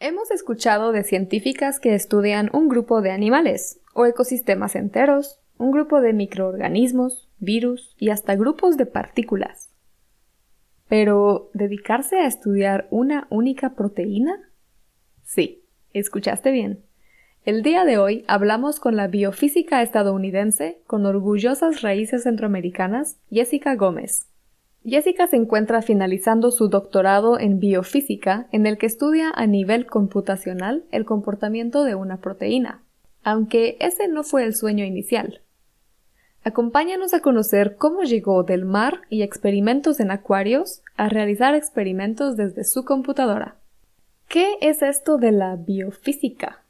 Hemos escuchado de científicas que estudian un grupo de animales o ecosistemas enteros, un grupo de microorganismos, virus y hasta grupos de partículas. Pero, ¿dedicarse a estudiar una única proteína? Sí, escuchaste bien. El día de hoy hablamos con la biofísica estadounidense con orgullosas raíces centroamericanas, Jessica Gómez. Jessica se encuentra finalizando su doctorado en biofísica, en el que estudia a nivel computacional el comportamiento de una proteína, aunque ese no fue el sueño inicial. Acompáñanos a conocer cómo llegó del mar y experimentos en acuarios a realizar experimentos desde su computadora. ¿Qué es esto de la biofísica?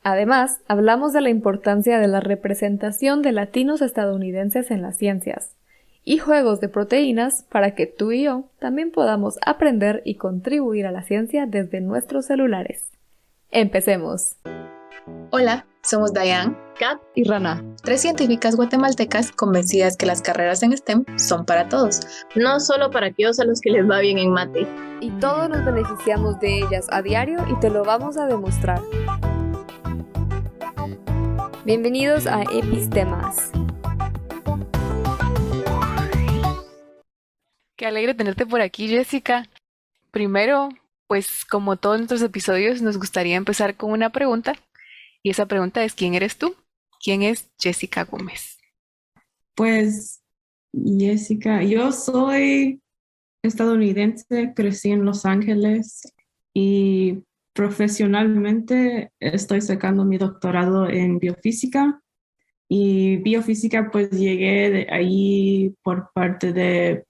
Además, hablamos de la importancia de la representación de latinos estadounidenses en las ciencias y juegos de proteínas para que tú y yo también podamos aprender y contribuir a la ciencia desde nuestros celulares. ¡Empecemos! Hola, somos Dayan, Kat y Rana, 3 científicas guatemaltecas convencidas que las carreras en STEM son para todos, no solo para aquellos a los que les va bien en mate. Y todos nos beneficiamos de ellas a diario y te lo vamos a demostrar. Bienvenidos a Epistemas. Qué alegre tenerte por aquí, Jessica. Primero, pues como todos nuestros episodios, nos gustaría empezar con una pregunta. Y esa pregunta es, ¿quién eres tú? ¿Quién es Jessica Gómez? Pues, Jessica, yo soy estadounidense, crecí en Los Ángeles y profesionalmente estoy sacando mi doctorado en biofísica. Y biofísica, pues llegué de ahí por parte de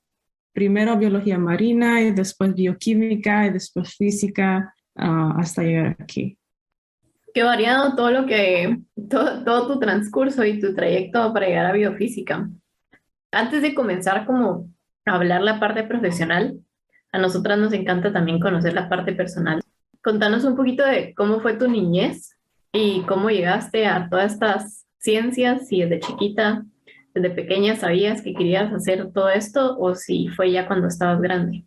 primero biología marina y después bioquímica y después física hasta llegar aquí. Qué variado todo tu transcurso y tu trayecto para llegar a biofísica. Antes de comenzar como a hablar la parte profesional, a nosotras nos encanta también conocer la parte personal. Contanos un poquito de cómo fue tu niñez y cómo llegaste a todas estas ciencias, si desde chiquita, desde pequeña sabías que querías hacer todo esto o si fue ya cuando estabas grande.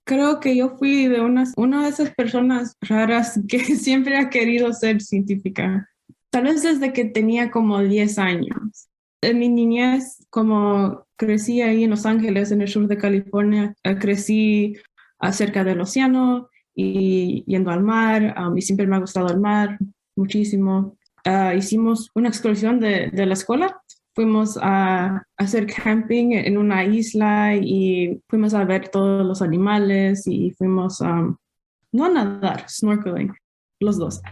Creo que yo fui de una de esas personas raras que siempre ha querido ser científica. Tal vez desde que tenía como 10 años. En mi niñez, como crecí ahí en Los Ángeles, en el sur de California, crecí cerca del océano y yendo al mar, y siempre me ha gustado el mar muchísimo. Hicimos una excursión de la escuela. Fuimos a hacer camping en una isla y fuimos a ver todos los animales y fuimos, no a nadar, snorkeling, los dos.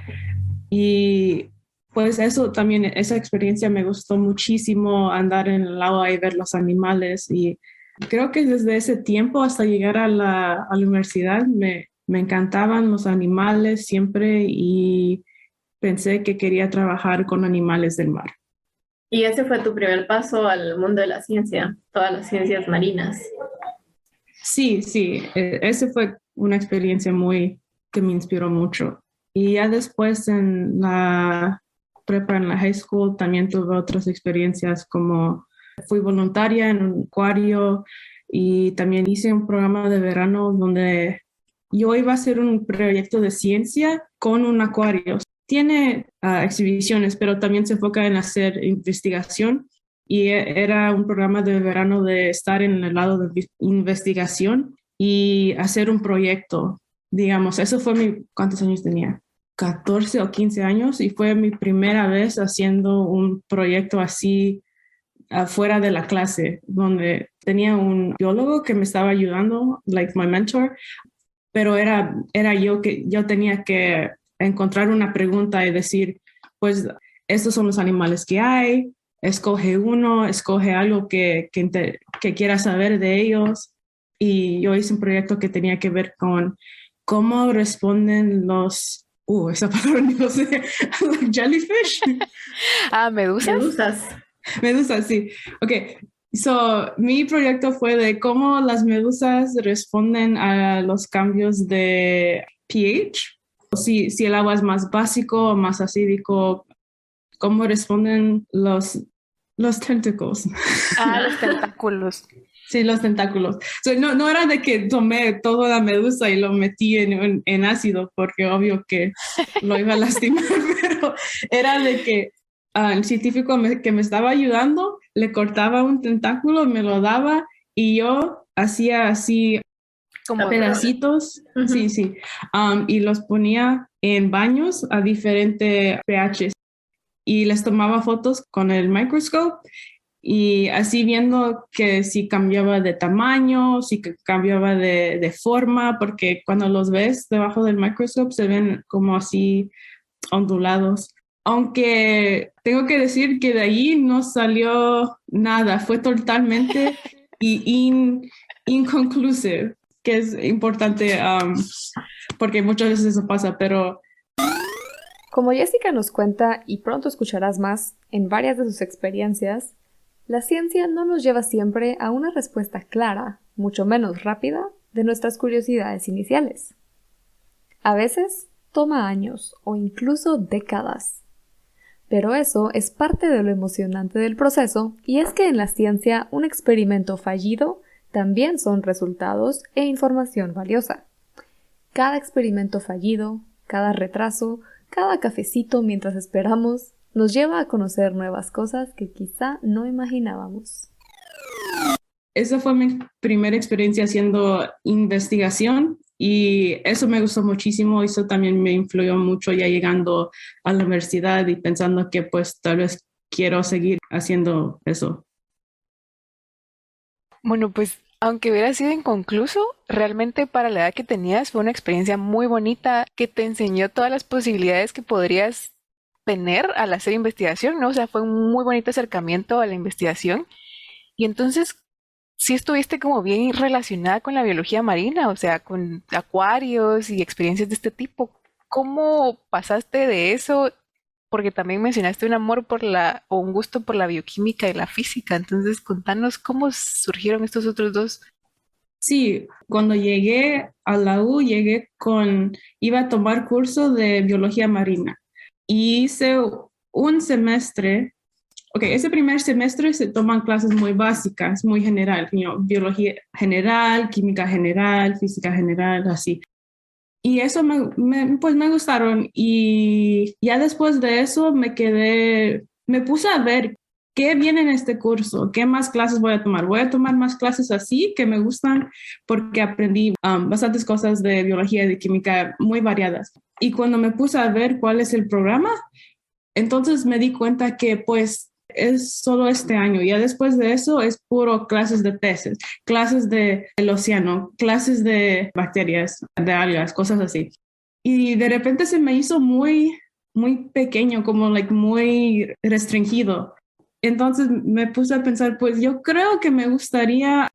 Y pues eso también, esa experiencia me gustó muchísimo, andar en el agua y ver los animales. Y creo que desde ese tiempo hasta llegar a la universidad me encantaban los animales siempre y pensé que quería trabajar con animales del mar. Y ese fue tu primer paso al mundo de la ciencia, todas las ciencias marinas. Sí, esa fue una experiencia que me inspiró mucho. Y ya después en la prepa, en la high school, también tuve otras experiencias como fui voluntaria en un acuario y también hice un programa de verano donde yo iba a hacer un proyecto de ciencia con un acuario. Tiene exhibiciones, pero también se enfoca en hacer investigación y era un programa de verano de estar en el lado de investigación y hacer un proyecto, digamos. Eso fue ¿cuántos años tenía? 14 o 15 años y fue mi primera vez haciendo un proyecto así afuera de la clase, donde tenía un biólogo que me estaba ayudando, like my mentor, pero era yo que yo tenía que encontrar una pregunta y decir, pues, estos son los animales que hay, escoge uno, escoge algo que quieras saber de ellos. Y yo hice un proyecto que tenía que ver con cómo responden esa palabra no sé, jellyfish. ¿Medusas? Medusas, sí. Ok, mi proyecto fue de cómo las medusas responden a los cambios de pH. Si el agua es más básico o más acídico, cómo responden los tentacles. Los tentáculos. Sí, los tentáculos. No era de que tomé toda la medusa y lo metí en ácido, porque obvio que lo iba a lastimar, pero era de que el científico que me estaba ayudando le cortaba un tentáculo, me lo daba y yo hacía así Como pedacitos, sí, sí, y los ponía en baños a diferentes pHs y les tomaba fotos con el microscope y así viendo que si cambiaba de tamaño, si cambiaba de forma, porque cuando los ves debajo del microscope se ven como así ondulados. Aunque tengo que decir que de ahí no salió nada, fue totalmente inconclusive, que es importante porque muchas veces eso pasa, pero Como Jessica nos cuenta, y pronto escucharás más en varias de sus experiencias, la ciencia no nos lleva siempre a una respuesta clara, mucho menos rápida, de nuestras curiosidades iniciales. A veces toma años o incluso décadas. Pero eso es parte de lo emocionante del proceso, y es que en la ciencia un experimento fallido también son resultados e información valiosa. Cada experimento fallido, cada retraso, cada cafecito mientras esperamos, nos lleva a conocer nuevas cosas que quizá no imaginábamos. esa fue mi primera experiencia haciendo investigación y eso me gustó muchísimo. Eso también me influyó mucho ya llegando a la universidad y pensando que pues tal vez quiero seguir haciendo eso. Bueno, pues aunque hubiera sido inconcluso, realmente para la edad que tenías fue una experiencia muy bonita que te enseñó todas las posibilidades que podrías tener al hacer investigación, ¿no? O sea, fue un muy bonito acercamiento a la investigación. Y entonces, sí estuviste como bien relacionada con la biología marina, o sea, con acuarios y experiencias de este tipo. ¿Cómo pasaste de eso? Porque también mencionaste un amor por o un gusto por la bioquímica y la física. Entonces, contanos cómo surgieron estos otros dos. Sí, cuando llegué a la U, iba a tomar curso de biología marina y hice un semestre. Ok, ese primer semestre se toman clases muy básicas, muy general, biología general, química general, física general, así. Y eso pues me gustaron y ya después de eso me puse a ver qué viene en este curso, qué más clases voy a tomar. Voy a tomar más clases así que me gustan porque aprendí bastantes cosas de biología y de química muy variadas. Y cuando me puse a ver cuál es el programa, entonces me di cuenta que pues es solo este año. Ya después de eso es puro clases de peces, clases del océano, clases de bacterias, de algas, cosas así. Y de repente se me hizo muy, muy pequeño, como muy restringido. Entonces me puse a pensar, pues yo creo que me gustaría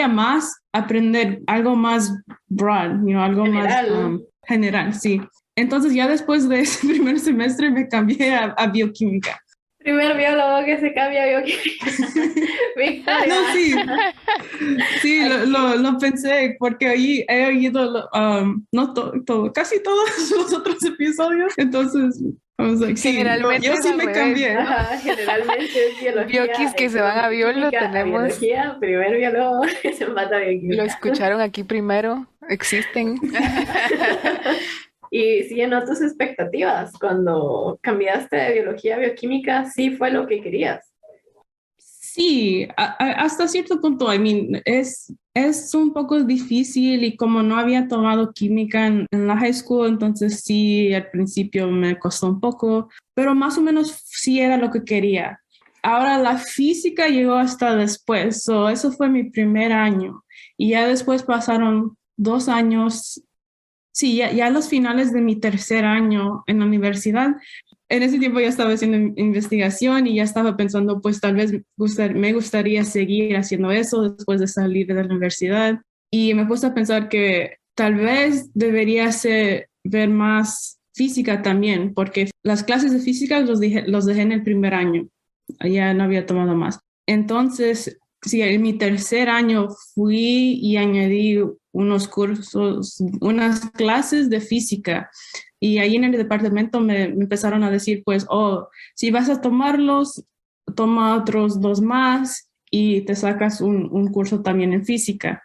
más aprender algo más broad, algo General. más general, sí. Entonces ya después de ese primer semestre me cambié a bioquímica. Primer biólogo que se cambia a bioquímica. Victoria. No, sí, sí, lo pensé porque ahí he oído, no todo, casi todos los otros episodios. Entonces, sí, Generalmente yo es sí al me revés, cambié. ¿no? Ajá, generalmente es biología. Biokis que se van a biolo, química, tenemos, biología, primer biólogo que se mata a lo bioquímica. escucharon aquí primero, existen. Y siguen tus expectativas. Cuando cambiaste de biología a bioquímica, sí fue lo que querías. Sí, hasta cierto punto, es un poco difícil y como no había tomado química en la high school, entonces sí, al principio me costó un poco, pero más o menos sí era lo que quería. Ahora la física llegó hasta después, eso fue mi primer año y ya después pasaron 2 años. Sí, ya a los finales de mi tercer año en la universidad, en ese tiempo ya estaba haciendo investigación y ya estaba pensando, pues tal vez me gustaría seguir haciendo eso después de salir de la universidad. Y me puse a pensar que tal vez debería ver más física también, porque las clases de física los dejé en el primer año, ya no había tomado más. Entonces, sí, en mi tercer año fui y añadí unos cursos, unas clases de física. Y ahí en el departamento me empezaron a decir, pues, si vas a tomarlos, toma otros 2 más y te sacas un curso también en física.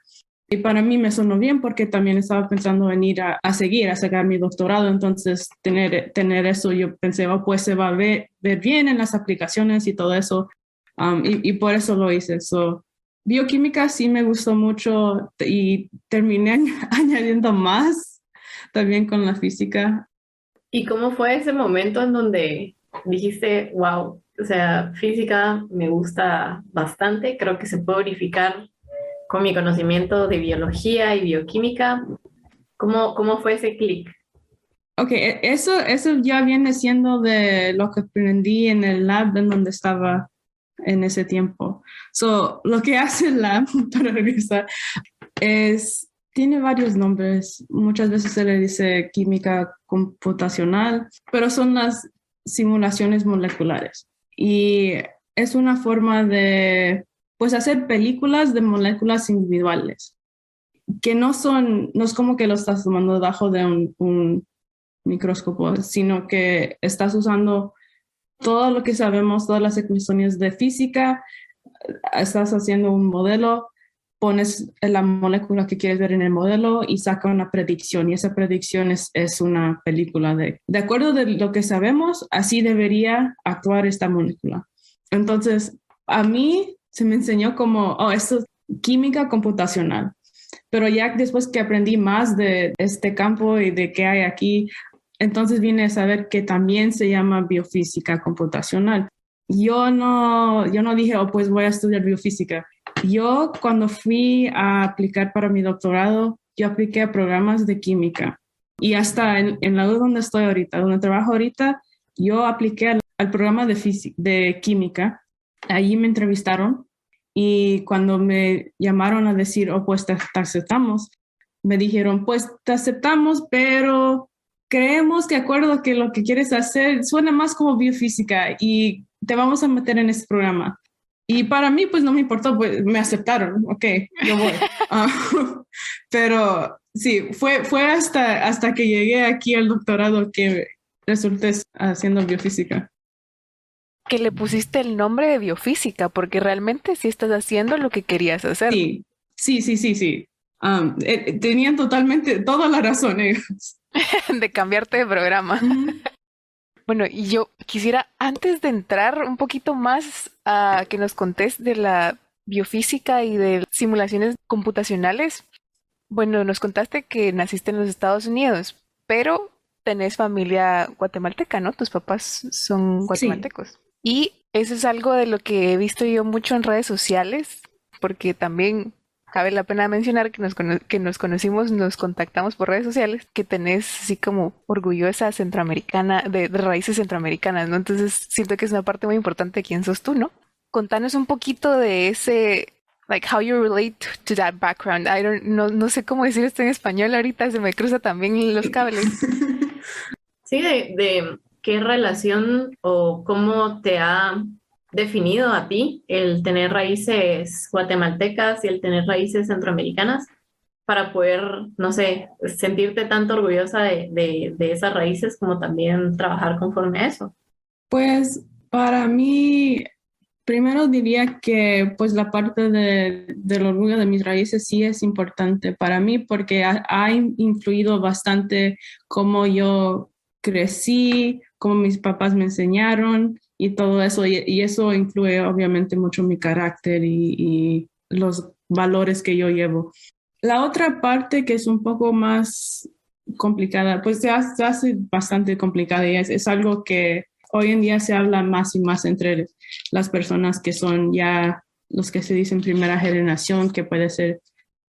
Y para mí me sonó bien porque también estaba pensando en ir a seguir, a sacar mi doctorado. Entonces, tener eso, yo pensé, oh, pues se va a ver bien en las aplicaciones y todo eso. Y por eso lo hice. So, bioquímica sí me gustó mucho y terminé añadiendo más también con la física. ¿Y cómo fue ese momento en donde dijiste, wow, o sea, física me gusta bastante, creo que se puede verificar con mi conocimiento de biología y bioquímica? ¿Cómo fue ese clic? Ok, eso ya viene siendo de lo que aprendí en el lab en donde estaba en ese tiempo. So, lo que hace el lab, para regresar, tiene varios nombres. Muchas veces se le dice química computacional, pero son las simulaciones moleculares. Y es una forma de, pues, hacer películas de moléculas individuales, que no es como que lo estás tomando debajo de un microscopio, sino que estás usando todo lo que sabemos, todas las ecuaciones de física, estás haciendo un modelo, pones la molécula que quieres ver en el modelo y saca una predicción, y esa predicción es una película de acuerdo de lo que sabemos, así debería actuar esta molécula. Entonces, a mí se me enseñó como, oh, esto es química computacional. Pero ya después que aprendí más de este campo y de qué hay aquí, entonces vine a saber que también se llama biofísica computacional. Yo no dije, oh, pues voy a estudiar biofísica. Yo cuando fui a aplicar para mi doctorado, yo apliqué a programas de química. Y hasta en la U donde estoy ahorita, donde trabajo ahorita, yo apliqué al programa de química. Allí me entrevistaron y cuando me llamaron a decir, oh, pues te aceptamos, me dijeron, pues te aceptamos, pero creemos de acuerdo que lo que quieres hacer suena más como biofísica y te vamos a meter en este programa. Y para mí, pues no me importó, pues me aceptaron, ok, yo voy. Pero sí, fue hasta que llegué aquí al doctorado que resulté haciendo biofísica. Que le pusiste el nombre de biofísica, porque realmente sí estás haciendo lo que querías hacer. Sí. Tenían totalmente toda la razón ellos. De cambiarte de programa. Bueno, y yo quisiera, antes de entrar un poquito más a que nos contés de la biofísica y de simulaciones computacionales, bueno, nos contaste que naciste en los Estados Unidos, pero tenés familia guatemalteca, ¿no? Tus papás son guatemaltecos. Y eso es algo de lo que he visto yo mucho en redes sociales, porque también cabe la pena mencionar que nos conocimos, nos contactamos por redes sociales, que tenés así como orgullosa centroamericana, de raíces centroamericanas, ¿no? Entonces siento que es una parte muy importante de quién sos tú, ¿no? Contanos un poquito de ese, like how you relate to that background. No sé cómo decir esto en español ahorita, se me cruza también los cables. Sí, de qué relación o cómo te ha definido a ti el tener raíces guatemaltecas y el tener raíces centroamericanas para poder, no sé, sentirte tanto orgullosa de esas raíces como también trabajar conforme a eso. Pues para mí, primero diría que pues la parte del orgullo de mis raíces sí es importante para mí porque ha influido bastante cómo yo crecí, cómo mis papás me enseñaron y todo eso, y eso influye obviamente mucho mi carácter y los valores que yo llevo. La otra parte que es un poco más complicada, pues se hace bastante complicada y es algo que hoy en día se habla más y más entre las personas que son ya los que se dicen primera generación, que puede ser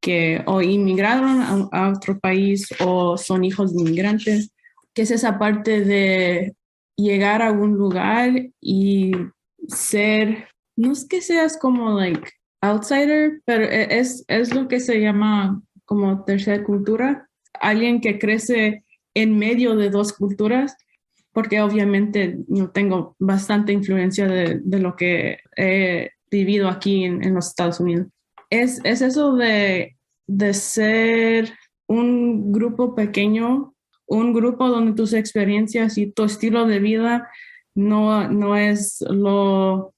que o inmigraron a otro país o son hijos de inmigrantes, que es esa parte de llegar a un lugar y ser, no es que seas como like outsider, pero es lo que se llama como tercera cultura, alguien que crece en medio de dos culturas, porque obviamente yo tengo bastante influencia de lo que he vivido aquí en los Estados Unidos. Es eso de ser un grupo pequeño, un grupo donde tus experiencias y tu estilo de vida no es lo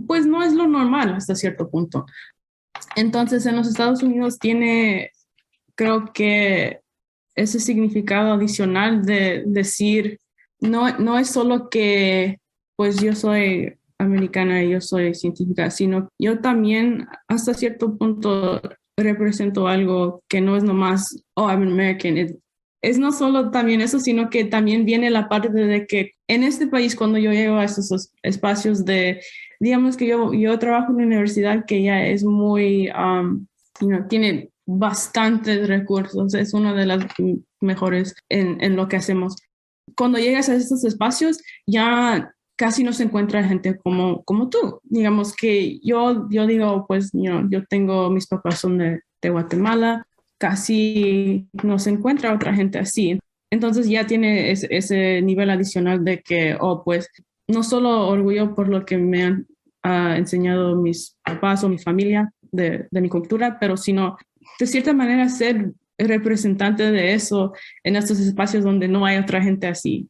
pues no es lo normal hasta cierto punto. Entonces, en los Estados Unidos tiene, creo que ese significado adicional de decir, no es solo que, pues yo soy americana y yo soy científica, sino yo también hasta cierto punto represento algo que no es nomás, oh, I'm American. Es no solo también eso, sino que también viene la parte de que en este país, cuando yo llego a estos espacios de, digamos que yo trabajo en una universidad que ya es muy, tiene bastantes recursos, es una de las mejores en lo que hacemos. Cuando llegas a estos espacios, ya casi no se encuentra gente como tú. Digamos que yo digo, pues yo tengo, mis papás son de Guatemala, casi no se encuentra otra gente así. Entonces ya tiene ese nivel adicional de que, pues no solo orgullo por lo que me han enseñado mis papás o mi familia de mi cultura, pero sino de cierta manera ser representante de eso en estos espacios donde no hay otra gente así.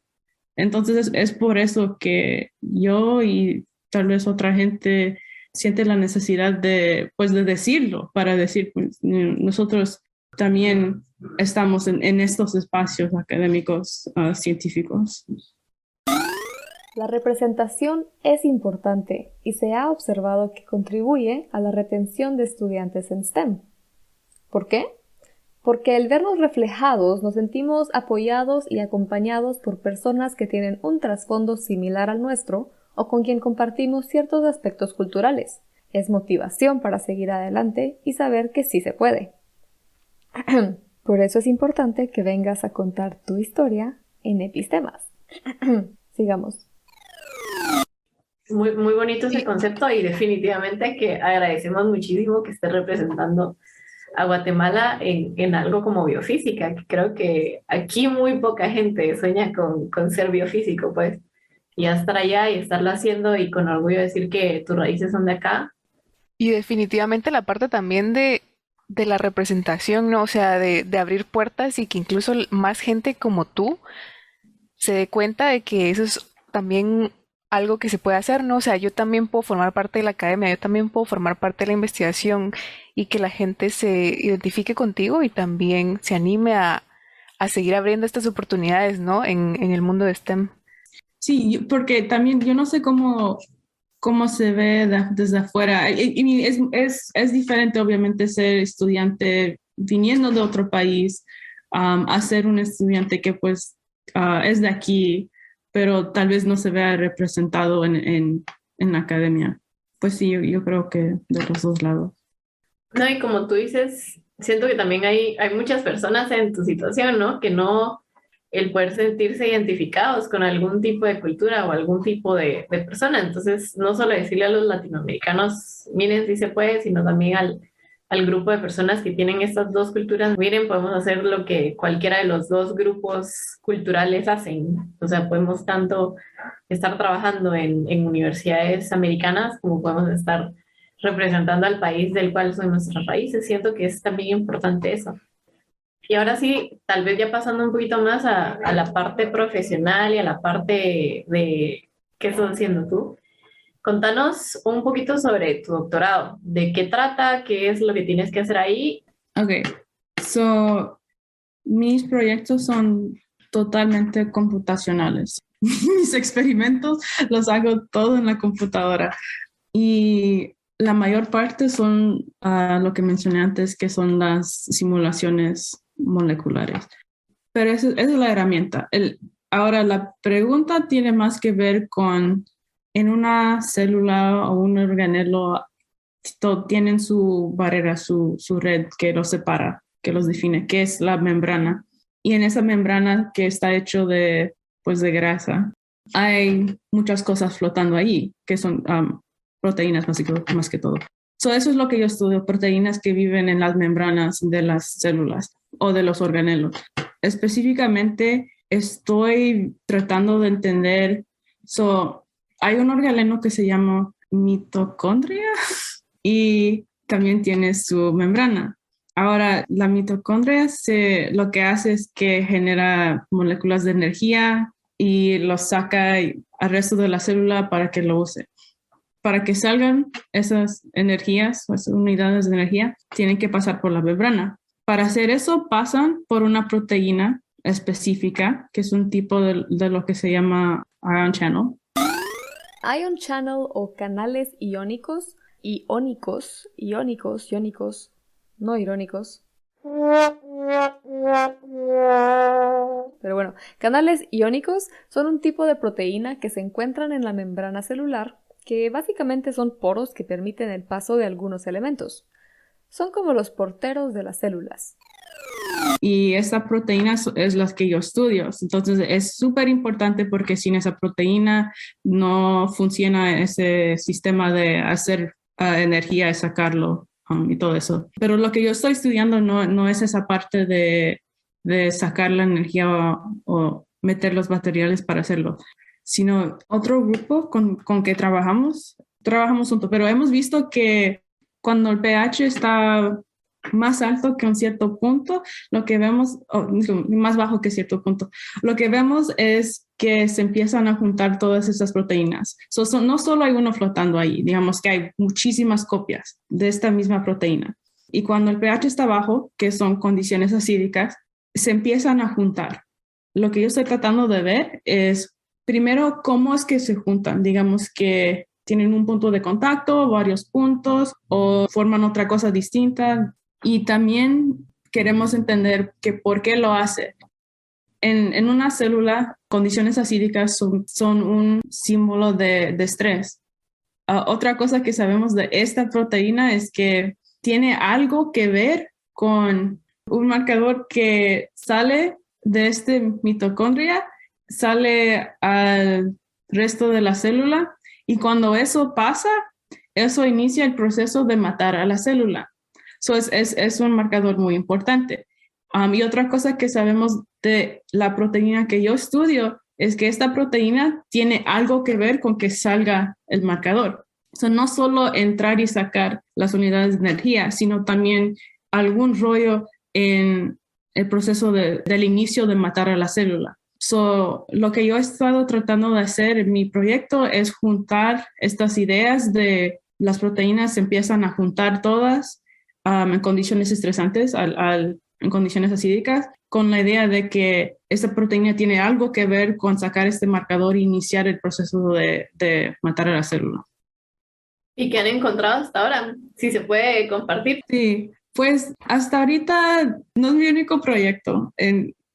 Entonces es por eso que yo y tal vez otra gente siente la necesidad pues, de decirlo, para decir, pues, nosotros también estamos en estos espacios académicos científicos. La representación es importante y se ha observado que contribuye a la retención de estudiantes en STEM. ¿Por qué? Porque al vernos reflejados nos sentimos apoyados y acompañados por personas que tienen un trasfondo similar al nuestro o con quien compartimos ciertos aspectos culturales. Es motivación para seguir adelante y saber que sí se puede. Por eso es importante que vengas a contar tu historia en Epistemas. Sigamos. Muy, muy bonito ese concepto y definitivamente que agradecemos muchísimo que esté representando a Guatemala en algo como biofísica, que creo que aquí muy poca gente sueña con ser biofísico, pues, y estar allá y estarlo haciendo y con orgullo decir que tus raíces son de acá. Y definitivamente la parte también de la representación, ¿no? O sea, de abrir puertas y que incluso más gente como tú se dé cuenta de que eso es también algo que se puede hacer, ¿no? O sea, yo también puedo formar parte de la academia, yo también puedo formar parte de la investigación y que la gente se identifique contigo y también se anime a seguir abriendo estas oportunidades, ¿no? En el mundo de STEM. Sí, porque también yo no sé cómo se ve desde afuera. Y es diferente, obviamente, ser estudiante viniendo de otro país a ser un estudiante que pues es de aquí, pero tal vez no se vea representado en la academia. Pues sí, yo creo que de los dos lados. No, y como tú dices, siento que también hay muchas personas en tu situación, ¿no? Que no, el poder sentirse identificados con algún tipo de cultura o algún tipo de persona. Entonces, no solo decirle a los latinoamericanos, miren si se puede, sino también al grupo de personas que tienen estas dos culturas, miren, podemos hacer lo que cualquiera de los dos grupos culturales hacen. O sea, podemos tanto estar trabajando en universidades americanas como podemos estar representando al país del cual son nuestros países. Siento que es también importante eso. Y ahora sí, tal vez ya pasando un poquito más a la parte profesional y a la parte de qué estás haciendo tú. Contanos un poquito sobre tu doctorado, de qué trata, qué es lo que tienes que hacer ahí. Ok, so mis proyectos son totalmente computacionales. Mis experimentos los hago todo en la computadora y la mayor parte son lo que mencioné antes, que son las simulaciones moleculares. Pero esa es la herramienta. Ahora, la pregunta tiene más que ver con en una célula o un organelo tienen su barrera, su red que los separa, que los define, que es la membrana. Y en esa membrana que está hecho de grasa, hay muchas cosas flotando ahí, que son proteínas más que todo. Eso es lo que yo estudio, proteínas que viven en las membranas de las células o de los organelos. Específicamente, estoy tratando de entender, hay un organelo que se llama mitocondria y también tiene su membrana. Ahora, la mitocondria lo que hace es que genera moléculas de energía y los saca al resto de la célula para que lo use. para que salgan esas energías o esas unidades de energía, tienen que pasar por la membrana. Para hacer eso pasan por una proteína específica, que es un tipo de lo que se llama ion channel. Ion channel o canales iónicos, iónicos, no irónicos. Pero bueno, canales iónicos son un tipo de proteína que se encuentran en la membrana celular, que básicamente son poros que permiten el paso de algunos elementos. Son como los porteros de las células. Y esa proteína es la que yo estudio. Entonces es súper importante porque sin esa proteína no funciona ese sistema de hacer energía y sacarlo y todo eso. Pero lo que yo estoy estudiando no es esa parte de sacar la energía o meter los materiales para hacerlo, sino otro grupo con que trabajamos juntos. Pero hemos visto que cuando el pH está más alto que un cierto punto, lo que vemos, más bajo que cierto punto, lo que vemos es que se empiezan a juntar todas esas proteínas. No solo hay uno flotando ahí, digamos que hay muchísimas copias de esta misma proteína. Y cuando el pH está bajo, que son condiciones acídicas, se empiezan a juntar. Lo que yo estoy tratando de ver es, primero, cómo es que se juntan. Digamos que tienen un punto de contacto, varios puntos, o forman otra cosa distinta. Y también queremos entender que por qué lo hace. En una célula, condiciones acídicas son un símbolo de estrés. Otra cosa que sabemos de esta proteína es que tiene algo que ver con un marcador que sale de este mitocondria, sale al resto de la célula, y cuando eso pasa, eso inicia el proceso de matar a la célula. Es un marcador muy importante. Y otra cosa que sabemos de la proteína que yo estudio es que esta proteína tiene algo que ver con que salga el marcador. No solo entrar y sacar las unidades de energía, sino también algún rollo en el proceso del inicio de matar a la célula. Lo que yo he estado tratando de hacer en mi proyecto es juntar estas ideas de las proteínas se empiezan a juntar todas en condiciones estresantes, en condiciones acídicas, con la idea de que esta proteína tiene algo que ver con sacar este marcador e iniciar el proceso de matar a la célula. ¿Y qué han encontrado hasta ahora? Si se puede compartir. Sí, pues hasta ahorita no es mi único proyecto.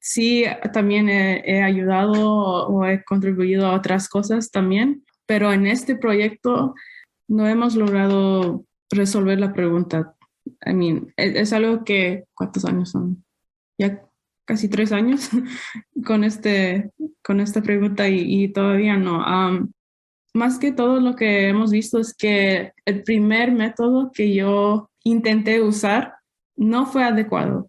Sí, también he ayudado o he contribuido a otras cosas también, pero en este proyecto no hemos logrado resolver la pregunta. Es algo que, ¿cuántos años son? Ya casi 3 años con esta pregunta y todavía no. Más que todo lo que hemos visto es que el primer método que yo intenté usar no fue adecuado.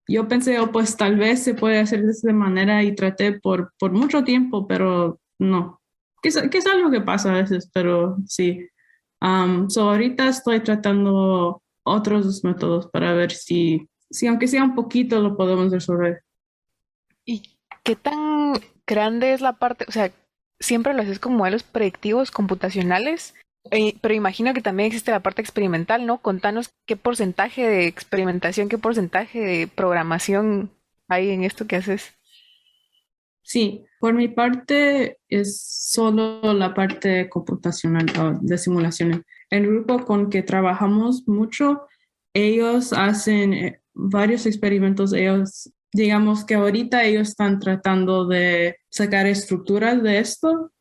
Yo pensé, pues tal vez se puede hacer de esta manera y traté por mucho tiempo, pero no. Que es algo que pasa a veces, pero sí. Ahorita estoy tratando otros métodos para ver si aunque sea un poquito lo podemos resolver. ¿Y qué tan grande es la parte? O sea, siempre lo haces con modelos predictivos computacionales, pero imagino que también existe la parte experimental, ¿no? Contanos qué porcentaje de experimentación, qué porcentaje de programación hay en esto que haces. Sí, por mi parte es solo la parte computacional de simulaciones. El grupo con que trabajamos mucho, ellos hacen varios experimentos. Digamos que ahorita ellos están tratando de sacar estructuras de esto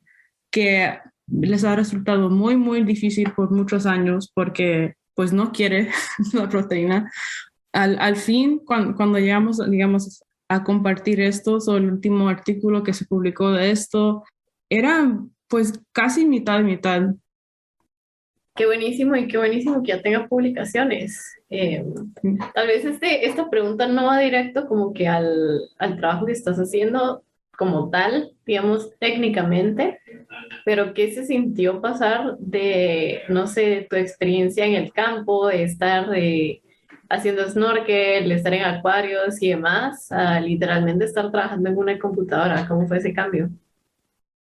que les ha resultado muy, muy difícil por muchos años porque pues no quiere la proteína. Al fin, cuando llegamos, digamos, a compartir esto, o el último artículo que se publicó de esto, era pues casi mitad y mitad. Qué buenísimo y qué buenísimo que ya tenga publicaciones. Tal vez esta pregunta no va directo como que al trabajo que estás haciendo como tal, digamos técnicamente, pero ¿qué se sintió pasar de, no sé, tu experiencia en el campo, de estar haciendo snorkel, de estar en acuarios y demás, a literalmente estar trabajando en una computadora? ¿Cómo fue ese cambio?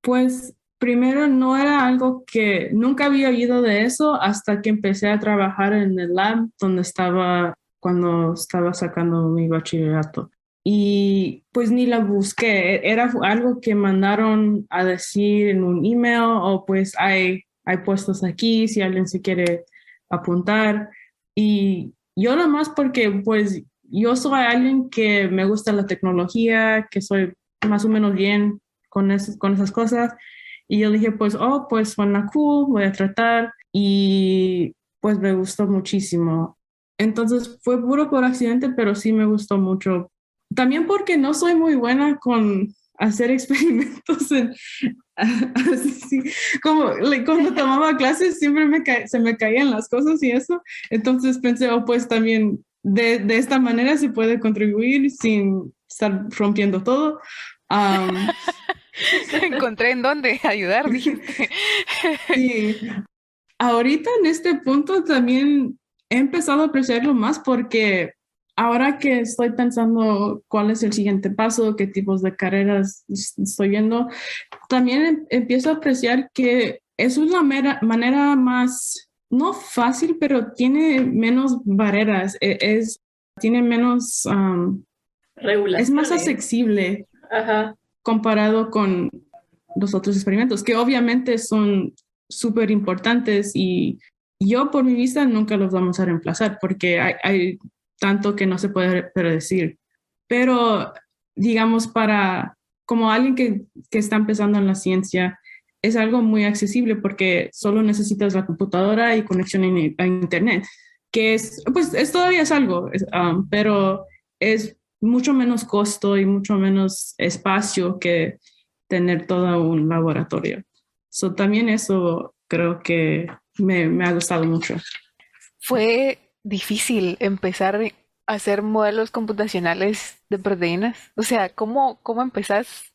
Pues primero no era algo que nunca había oído de eso hasta que empecé a trabajar en el lab donde estaba cuando estaba sacando mi bachillerato. Y pues ni la busqué, era algo que mandaron a decir en un email o pues hay puestos aquí si alguien se quiere apuntar. Y yo nomás porque pues yo soy alguien que me gusta la tecnología, que soy más o menos bien con esas cosas. Y yo dije, pues, oh, pues suena cool, voy a tratar. Y pues me gustó muchísimo. Entonces fue puro por accidente, pero sí me gustó mucho. También porque no soy muy buena con hacer experimentos así, como cuando tomaba clases siempre se me caían las cosas y eso. Entonces pensé, oh, pues también de esta manera se puede contribuir sin estar rompiendo todo. Um, Encontré en dónde ayudar, dijiste. Sí, ahorita en este punto también he empezado a apreciarlo más porque ahora que estoy pensando cuál es el siguiente paso, qué tipos de carreras estoy viendo, también empiezo a apreciar que es una manera más, no fácil, pero tiene menos barreras, tiene menos, es más Regulaciones. accesible Ajá. comparado con los otros experimentos, que obviamente son súper importantes y yo por mi vista nunca los vamos a reemplazar porque hay tanto que no se puede predecir. Pero digamos para como alguien que está empezando en la ciencia, es algo muy accesible porque solo necesitas la computadora y conexión a internet, que es, pues es, todavía es algo, pero es mucho menos costo y mucho menos espacio que tener todo un laboratorio. So, también eso creo que me ha gustado mucho. Fue difícil empezar a hacer modelos computacionales de proteínas. O sea, ¿cómo empezás?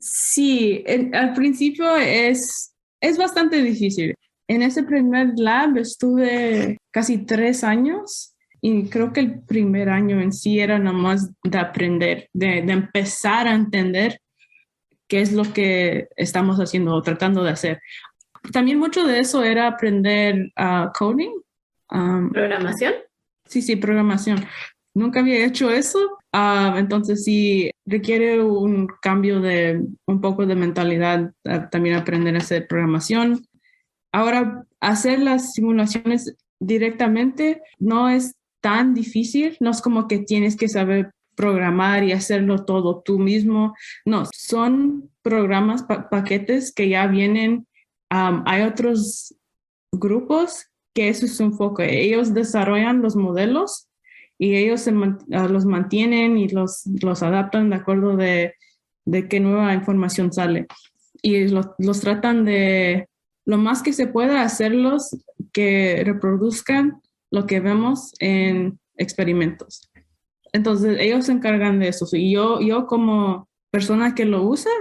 Sí, al principio es bastante difícil. En ese primer lab estuve casi 3 años y creo que el primer año en sí era nada más de aprender, de empezar a entender qué es lo que estamos haciendo o tratando de hacer. También mucho de eso era aprender coding. Programación. Sí, sí, programación. Nunca había hecho eso, entonces sí requiere un cambio de un poco de mentalidad, también aprender a hacer programación. Ahora, hacer las simulaciones directamente no es tan difícil, no es como que tienes que saber programar y hacerlo todo tú mismo. No, son programas, paquetes que ya vienen. Hay otros grupos que eso es su enfoque. Ellos desarrollan los modelos y ellos los mantienen y los adaptan de acuerdo de qué nueva información sale. Y los tratan de lo más que se pueda hacerlos que reproduzcan lo que vemos en experimentos. Entonces, ellos se encargan de eso. Y yo como persona que lo usa,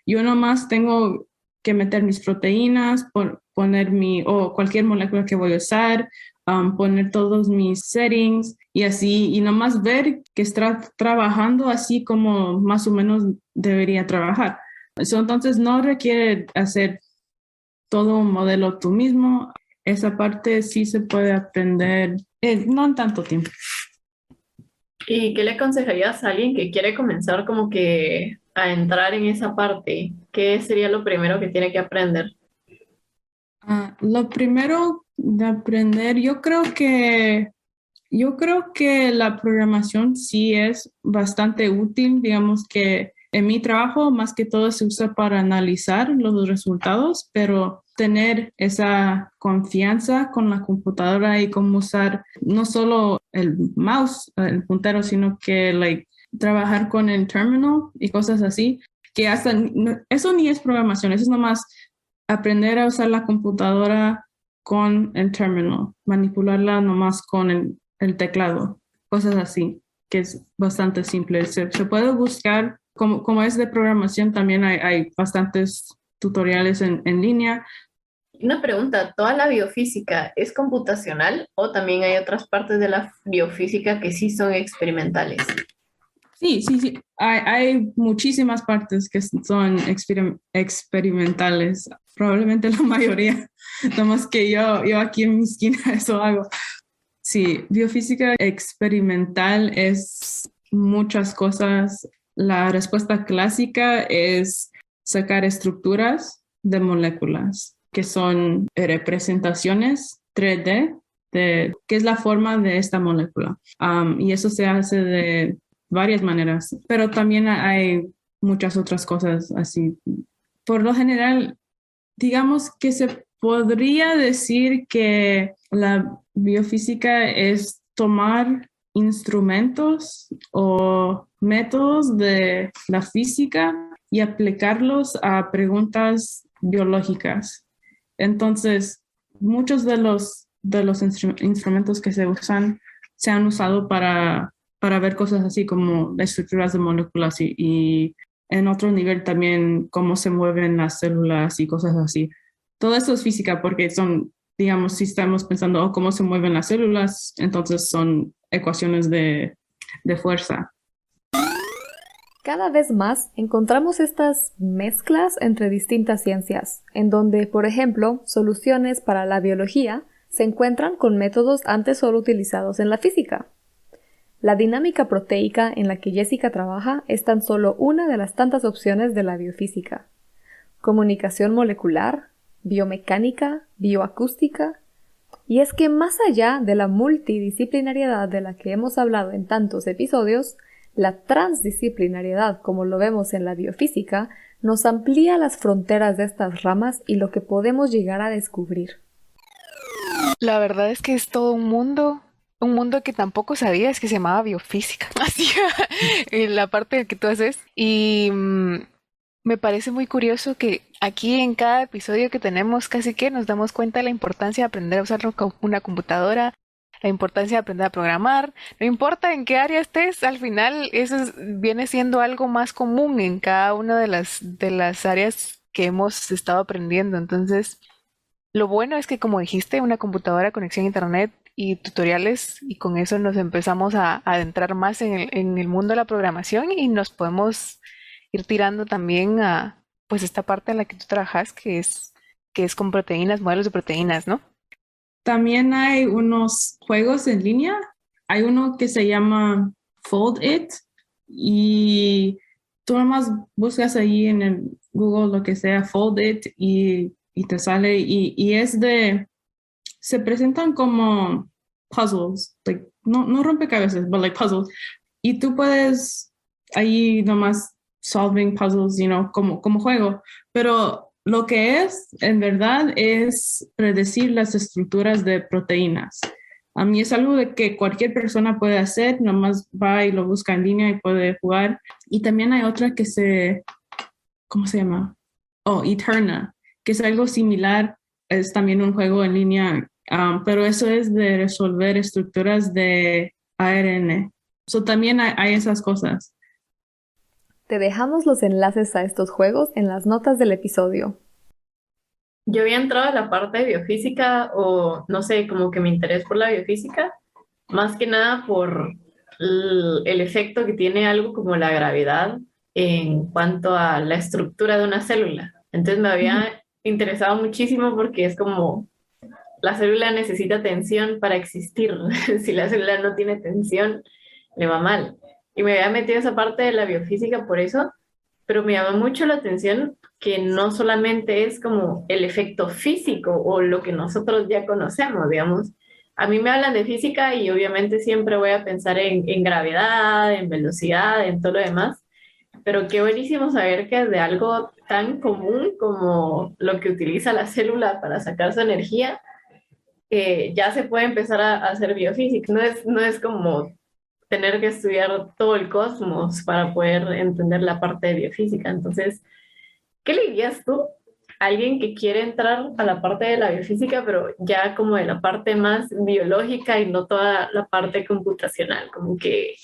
yo nomás tengo que meter mis proteínas, poner o cualquier molécula que voy a usar, poner todos mis settings y así, y nomás ver que está trabajando así como más o menos debería trabajar. Entonces, no requiere hacer todo un modelo tú mismo. Esa parte sí se puede aprender, no en tanto tiempo. ¿Y qué le aconsejarías a alguien que quiere comenzar como que a entrar en esa parte? ¿Qué sería lo primero que tiene que aprender? Lo primero de aprender, yo creo que la programación sí es bastante útil, digamos que en mi trabajo más que todo se usa para analizar los resultados, pero tener esa confianza con la computadora y cómo usar no solo el mouse, el puntero, sino que trabajar con el terminal y cosas así, que hasta eso ni es programación, eso es nomás aprender a usar la computadora con el terminal, manipularla nomás con el teclado, cosas así, que es bastante simple. Se puede buscar, como es de programación, también hay bastantes tutoriales en línea. Una pregunta, ¿toda la biofísica es computacional o también hay otras partes de la biofísica que sí son experimentales? Sí, sí, sí. Hay muchísimas partes que son experimentales. Probablemente la mayoría. Nada más que yo aquí en mi esquina eso hago. Sí, biofísica experimental es muchas cosas. La respuesta clásica es sacar estructuras de moléculas, que son representaciones 3D de qué es la forma de esta molécula. Y eso se hace de varias maneras, pero también hay muchas otras cosas así. Por lo general, digamos que se podría decir que la biofísica es tomar instrumentos o métodos de la física y aplicarlos a preguntas biológicas. Entonces, muchos de los instrumentos que se usan se han usado para ver cosas así como estructuras de moléculas y en otro nivel también cómo se mueven las células y cosas así. Todo eso es física porque son, digamos, si estamos pensando cómo se mueven las células, entonces son ecuaciones de fuerza. Cada vez más encontramos estas mezclas entre distintas ciencias, en donde, por ejemplo, soluciones para la biología se encuentran con métodos antes solo utilizados en la física. La dinámica proteica en la que Jessica trabaja es tan solo una de las tantas opciones de la biofísica. Comunicación molecular, biomecánica, bioacústica. Y es que más allá de la multidisciplinariedad de la que hemos hablado en tantos episodios, la transdisciplinariedad, como lo vemos en la biofísica, nos amplía las fronteras de estas ramas y lo que podemos llegar a descubrir. La verdad es que es todo un mundo que tampoco sabías que se llamaba biofísica, así, la parte que tú haces. Y me parece muy curioso que aquí en cada episodio que tenemos casi que nos damos cuenta de la importancia de aprender a usar una computadora, la importancia de aprender a programar. No importa en qué área estés, al final eso viene siendo algo más común en cada una de las áreas que hemos estado aprendiendo. Entonces, lo bueno es que, como dijiste, una computadora, conexión a internet y tutoriales, y con eso nos empezamos a adentrar más en el mundo de la programación y nos podemos ir tirando también a pues esta parte en la que tú trabajas, que es con proteínas, modelos de proteínas, ¿no? También hay unos juegos en línea. Hay uno que se llama Fold It y tú nomás buscas ahí en el Google lo que sea, Fold It y te sale y es se presentan como puzzles, like, no rompecabezas, but like puzzles. Y tú puedes ahí nomás solving puzzles, como juego. Pero lo que es, en verdad, es predecir las estructuras de proteínas. A mí es algo de que cualquier persona puede hacer, nomás va y lo busca en línea y puede jugar. Y también hay otra ¿cómo se llama? Eterna, que es algo similar, es también un juego en línea, pero eso es de resolver estructuras de ARN. También hay esas cosas. Te dejamos los enlaces a estos juegos en las notas del episodio. Yo había entrado a la parte de biofísica o no sé, como que mi interés por la biofísica, más que nada por el efecto que tiene algo como la gravedad en cuanto a la estructura de una célula. Entonces me había interesado muchísimo porque es como la célula necesita tensión para existir. Si la célula no tiene tensión, le va mal. Y me había metido esa parte de la biofísica por eso, pero me llama mucho la atención que no solamente es como el efecto físico o lo que nosotros ya conocemos, digamos. A mí me hablan de física y obviamente siempre voy a pensar en gravedad, en velocidad, en todo lo demás, pero qué buenísimo saber que de algo tan común como lo que utiliza la célula para sacar su energía, ya se puede empezar a hacer biofísica. No es como tener que estudiar todo el cosmos para poder entender la parte de biofísica. Entonces, ¿qué le dirías tú a alguien que quiere entrar a la parte de la biofísica, pero ya como de la parte más biológica y no toda la parte computacional? Como que...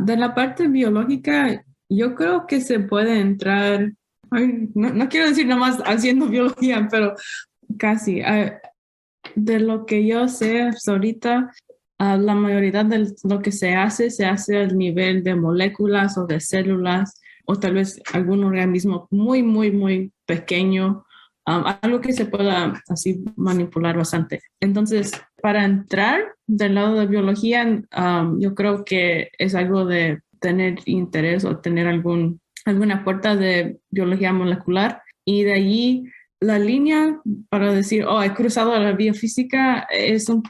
De la parte biológica, yo creo que se puede entrar, no quiero decir nomás haciendo biología, pero casi. De lo que yo sé hasta ahorita, La mayoría de lo que se hace al nivel de moléculas o de células o tal vez algún organismo muy, muy, muy pequeño, algo que se pueda así manipular bastante. Entonces, para entrar del lado de biología, yo creo que es algo de tener interés o tener alguna puerta de biología molecular y de allí la línea para decir, oh, he cruzado a la biofísica es un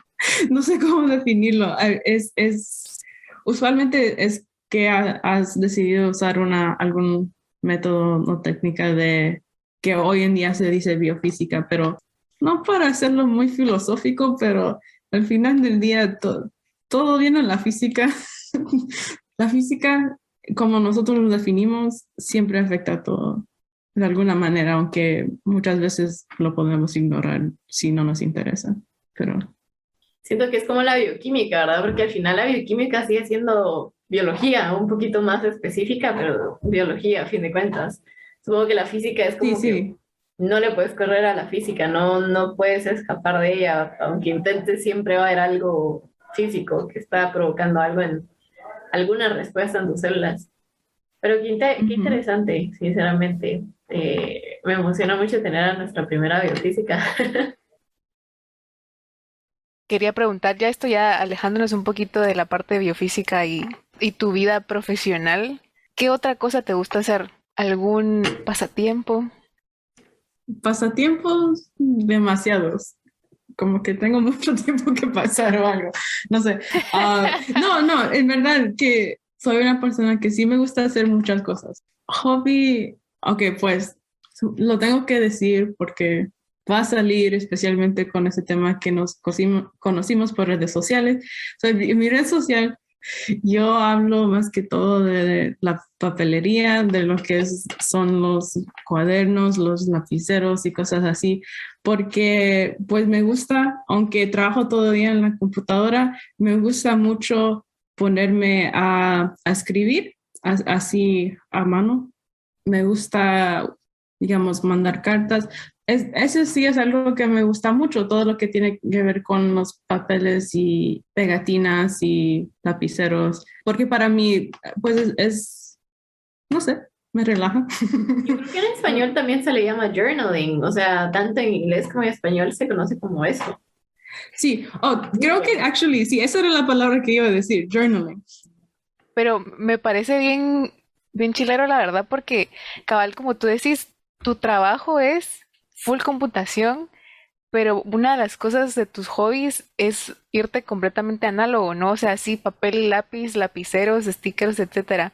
no sé cómo definirlo. Usualmente es que has decidido usar algún método o técnica de que hoy en día se dice biofísica, pero no para hacerlo muy filosófico, pero al final del día todo viene en la física. La física, como nosotros lo definimos, siempre afecta a todo de alguna manera, aunque muchas veces lo podemos ignorar si no nos interesa. Pero Siento que es como la bioquímica, ¿verdad? Porque al final la bioquímica sigue siendo biología, un poquito más específica, pero biología a fin de cuentas. Supongo que la física es sí, como que sí. no le puedes correr a la física, no puedes escapar de ella, aunque intentes siempre va a haber algo físico que está provocando algo en alguna respuesta en tus células. Pero qué Ujú. interesante, sinceramente. Me emociona mucho tener a nuestra primera biofísica. Quería preguntar, ya esto ya alejándonos un poquito de la parte de biofísica y tu vida profesional, ¿qué otra cosa te gusta hacer? ¿Algún pasatiempo? Pasatiempos demasiados, como que tengo mucho tiempo que pasar o algo, no sé. No, en verdad que soy una persona que sí me gusta hacer muchas cosas. Hobby, ok, pues lo tengo que decir porque va a salir especialmente con ese tema que nos conocimos por redes sociales. Mi red social yo hablo más que todo de la papelería, de lo que son los cuadernos, los lapiceros y cosas así, porque pues me gusta, aunque trabajo todo el día en la computadora, me gusta mucho ponerme a escribir así a mano. Me gusta, digamos, mandar cartas. Eso sí es algo que me gusta mucho, todo lo que tiene que ver con los papeles y pegatinas y lapiceros, porque para mí, pues no sé, me relaja. Yo creo que en español también se le llama journaling, o sea, tanto en inglés como en español se conoce como eso. Sí, creo que actually, sí, esa era la palabra que iba a decir, journaling. Pero me parece bien, bien chilero, la verdad, porque cabal, como tú decís, tu trabajo es full computación, pero una de las cosas de tus hobbies es irte completamente análogo, ¿no? O sea, sí, papel, lápiz, lapiceros, stickers, etcétera.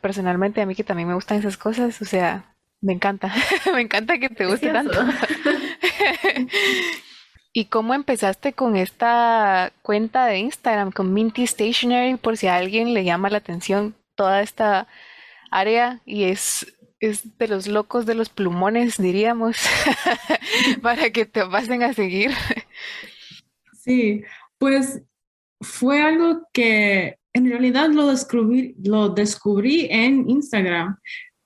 Personalmente a mí que también me gustan esas cosas, o sea, me encanta, me encanta que te guste Precioso. tanto. ¿Y cómo empezaste con esta cuenta de Instagram, con Minty Stationery, por si a alguien le llama la atención toda esta área y es de los locos de los plumones, diríamos, para que te pasen a seguir? Sí, pues fue algo que en realidad lo descubrí en Instagram,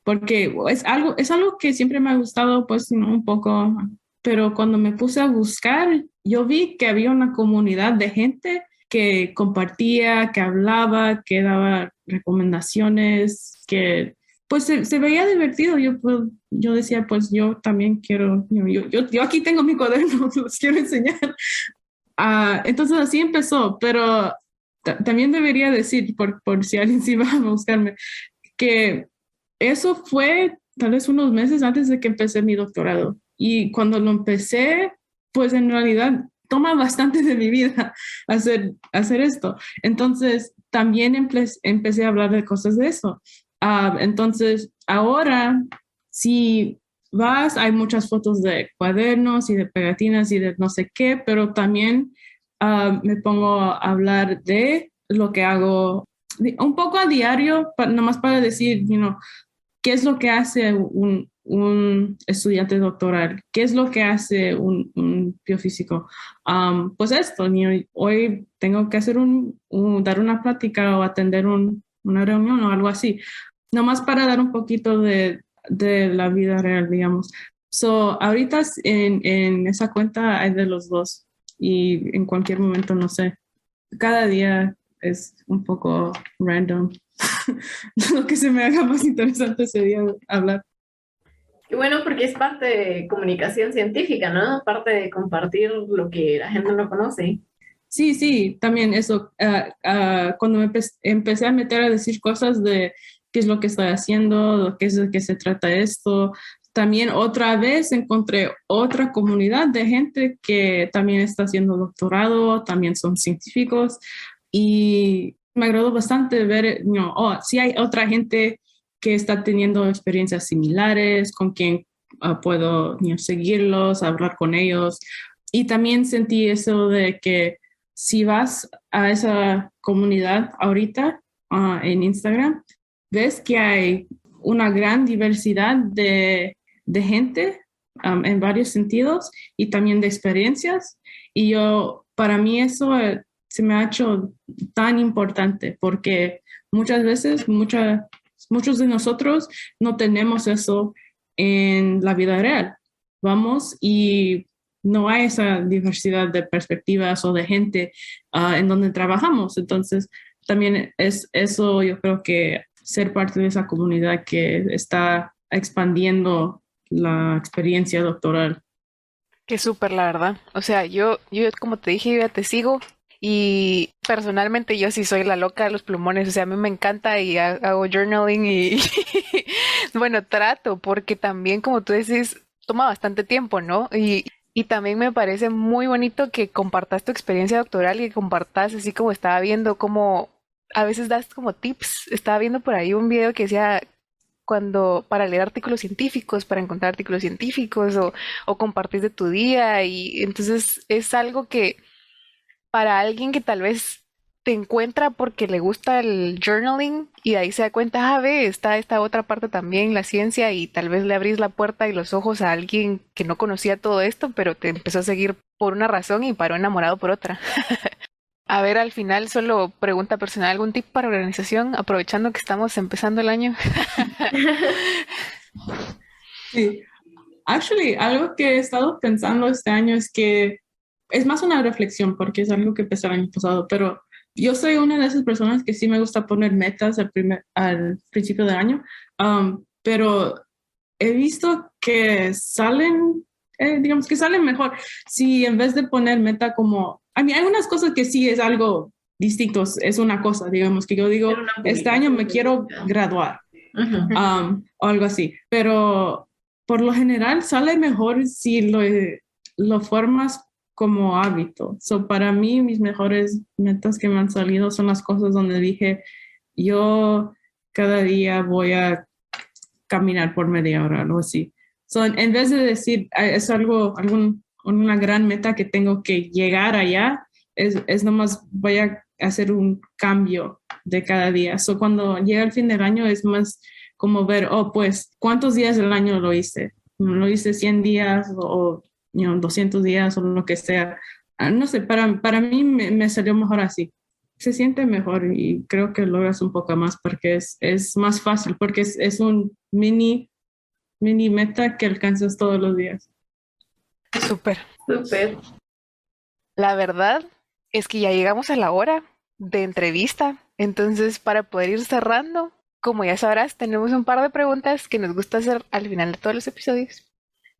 porque es algo que siempre me ha gustado, pues, ¿no? Un poco, pero cuando me puse a buscar, yo vi que había una comunidad de gente que compartía, que hablaba, que daba recomendaciones, que pues se veía divertido. Yo decía, pues yo también quiero, yo aquí tengo mi cuaderno, los quiero enseñar. Entonces así empezó, pero también debería decir, por si alguien sí va a buscarme, que eso fue tal vez unos meses antes de que empecé mi doctorado. Y cuando lo empecé, pues en realidad toma bastante de mi vida hacer esto. Entonces también empecé a hablar de cosas de eso. Entonces ahora sí hay muchas fotos de cuadernos y de pegatinas y de no sé qué, pero también me pongo a hablar de lo que hago un poco a diario, nomás para decir, qué es lo que hace un estudiante doctoral, qué es lo que hace un biofísico. Pues esto, hoy tengo que dar una plática o atender una reunión o algo así, nomás para dar un poquito de la vida real, digamos. Ahorita en esa cuenta hay de los dos y en cualquier momento, no sé, cada día es un poco random. Lo que se me haga más interesante sería hablar. Y bueno, porque es parte de comunicación científica, ¿no? Parte de compartir lo que la gente no conoce. Sí, sí, también eso. Cuando empecé a meter a decir cosas de qué es lo que estoy haciendo, de qué es de qué se trata esto, también otra vez encontré otra comunidad de gente que también está haciendo doctorado, también son científicos y me agradó bastante ver, sí hay otra gente que está teniendo experiencias similares, con quien puedo seguirlos, hablar con ellos. Y también sentí eso de que si vas a esa comunidad ahorita en Instagram, ves que hay una gran diversidad de gente en varios sentidos y también de experiencias. Y para mí eso se me ha hecho tan importante porque muchas veces, muchos de nosotros no tenemos eso en la vida real. Vamos y no hay esa diversidad de perspectivas o de gente en donde trabajamos. Entonces, también es eso, yo creo que ser parte de esa comunidad que está expandiendo la experiencia doctoral. Qué súper, la verdad. O sea, yo como te dije, yo ya te sigo y personalmente yo sí soy la loca de los plumones. O sea, a mí me encanta y hago journaling y bueno, trato porque también, como tú decís, toma bastante tiempo, ¿no? Y también me parece muy bonito que compartas tu experiencia doctoral y que compartas así como estaba viendo, como a veces das como tips. Estaba viendo por ahí un video que decía cuando para leer artículos científicos, para encontrar artículos científicos o compartir de tu día y entonces es algo que para alguien que tal vez te encuentra porque le gusta el journaling y de ahí se da cuenta, ve, está esta otra parte también, la ciencia y tal vez le abrís la puerta y los ojos a alguien que no conocía todo esto, pero te empezó a seguir por una razón y paró enamorado por otra. A ver, al final solo pregunta personal, ¿algún tip para organización aprovechando que estamos empezando el año? Sí, actually, algo que he estado pensando este año es que es más una reflexión porque es algo que empecé el año pasado, pero yo soy una de esas personas que sí me gusta poner metas al principio del año, pero he visto que salen, digamos que salen mejor si en vez de poner meta como, a mí hay unas cosas que sí es algo distinto, es una cosa, digamos que yo digo, Era una este año me quiero publicación. graduar Ujú. o algo así, pero por lo general sale mejor si lo formas como hábito. So, para mí, mis mejores metas que me han salido son las cosas donde dije, yo cada día voy a caminar por media hora, algo así. So, en vez de decir, es una gran meta que tengo que llegar allá, es nomás voy a hacer un cambio de cada día. So, cuando llega el fin del año es más como ver, pues, ¿cuántos días del año lo hice? ¿Lo hice 100 días o 200 días o lo que sea? No sé, para mí me salió mejor así. Se siente mejor y creo que logras un poco más porque es más fácil, porque es un mini meta que alcanzas todos los días. Súper. Súper. La verdad es que ya llegamos a la hora de entrevista. Entonces, para poder ir cerrando, como ya sabrás, tenemos un par de preguntas que nos gusta hacer al final de todos los episodios.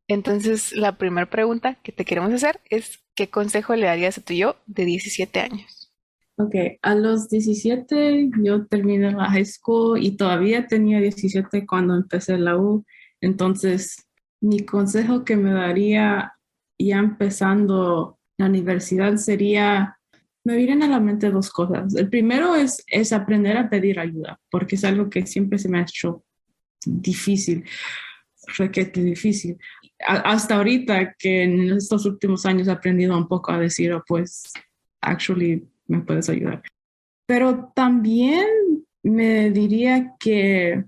Entonces, la primera pregunta que te queremos hacer es, ¿qué consejo le darías a tu yo de 17 años? Ok, a los 17 yo terminé la high school y todavía tenía 17 cuando empecé la U. Entonces, mi consejo que me daría ya empezando la universidad sería, me vienen a la mente dos cosas. El primero es aprender a pedir ayuda, porque es algo que siempre se me ha hecho difícil, requete difícil. Hasta ahorita que en estos últimos años he aprendido un poco a decir, pues, actually, me puedes ayudar. Pero también me diría que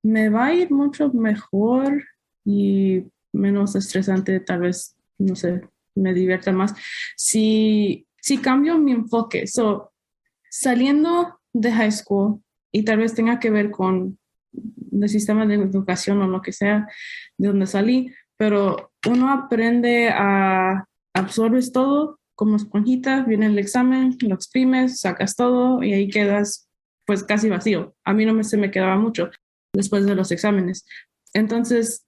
me va a ir mucho mejor y menos estresante, tal vez, no sé, me divierta más si cambio mi enfoque. So, saliendo de high school y tal vez tenga que ver con el sistema de educación o lo que sea de donde salí, pero uno aprende a absorbes todo como esponjita, viene el examen, lo exprimes, sacas todo y ahí quedas pues casi vacío. A mí no se me quedaba mucho después de los exámenes. Entonces,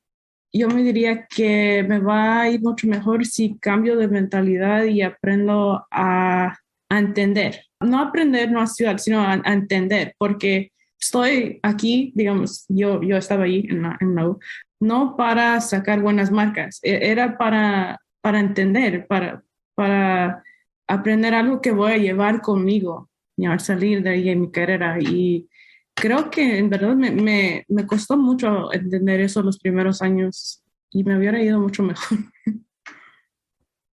yo me diría que me va a ir mucho mejor si cambio de mentalidad y aprendo a entender. No aprender, no a estudiar, sino a entender, porque estoy aquí, digamos, yo estaba ahí en la U, no para sacar buenas marcas, era para entender, para aprender algo que voy a llevar conmigo y al salir de ahí en mi carrera. Y creo que en verdad me costó mucho entender eso los primeros años y me hubiera ido mucho mejor.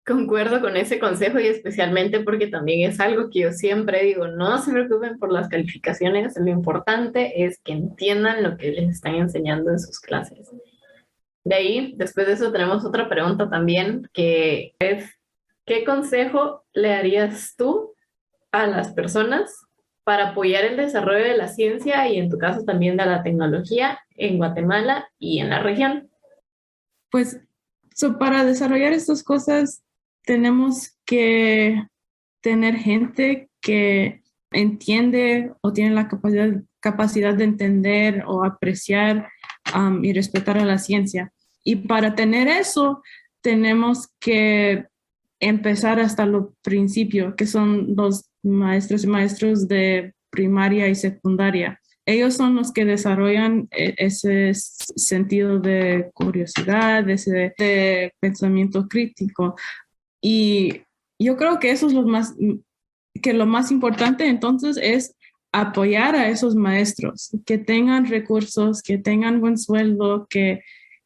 Concuerdo con ese consejo y especialmente porque también es algo que yo siempre digo, no se preocupen por las calificaciones, lo importante es que entiendan lo que les están enseñando en sus clases. De ahí, después de eso, tenemos otra pregunta también, que es, ¿qué consejo le darías tú a las personas para apoyar el desarrollo de la ciencia y en tu caso también de la tecnología en Guatemala y en la región? Pues para desarrollar estas cosas tenemos que tener gente que entiende o tiene la capacidad de entender o apreciar y respetar a la ciencia. Y para tener eso, tenemos que empezar hasta lo principio, que son los maestros y maestros de primaria y secundaria. Ellos son los que desarrollan ese sentido de curiosidad, ese de pensamiento crítico. Y yo creo que eso es lo más importante entonces es apoyar a esos maestros, que tengan recursos, que tengan buen sueldo, que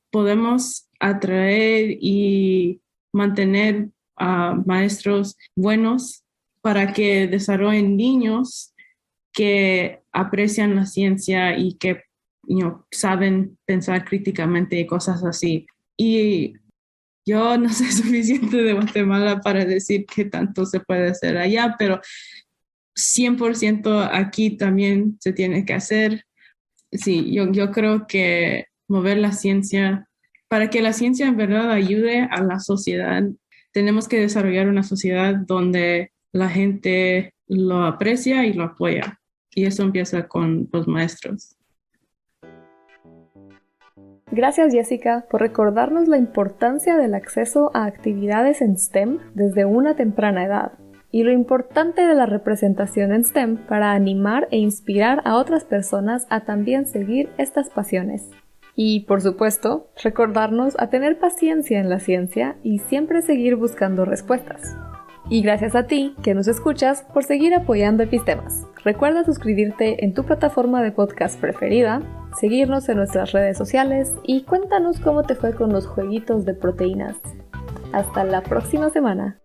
podemos atraer y mantener a maestros buenos para que desarrollen niños que aprecian la ciencia y que saben pensar críticamente y cosas así. Y yo no sé suficiente de Guatemala para decir qué tanto se puede hacer allá, pero 100% aquí también se tiene que hacer. Sí, yo creo que mover la ciencia, para que la ciencia en verdad ayude a la sociedad, tenemos que desarrollar una sociedad donde la gente lo aprecia y lo apoya. Y eso empieza con los maestros. Gracias, Jessica, por recordarnos la importancia del acceso a actividades en STEM desde una temprana edad y lo importante de la representación en STEM para animar e inspirar a otras personas a también seguir estas pasiones. Y, por supuesto, recordarnos a tener paciencia en la ciencia y siempre seguir buscando respuestas. Y gracias a ti, que nos escuchas, por seguir apoyando Epistemas. Recuerda suscribirte en tu plataforma de podcast preferida, seguirnos en nuestras redes sociales y cuéntanos cómo te fue con los jueguitos de proteínas. Hasta la próxima semana.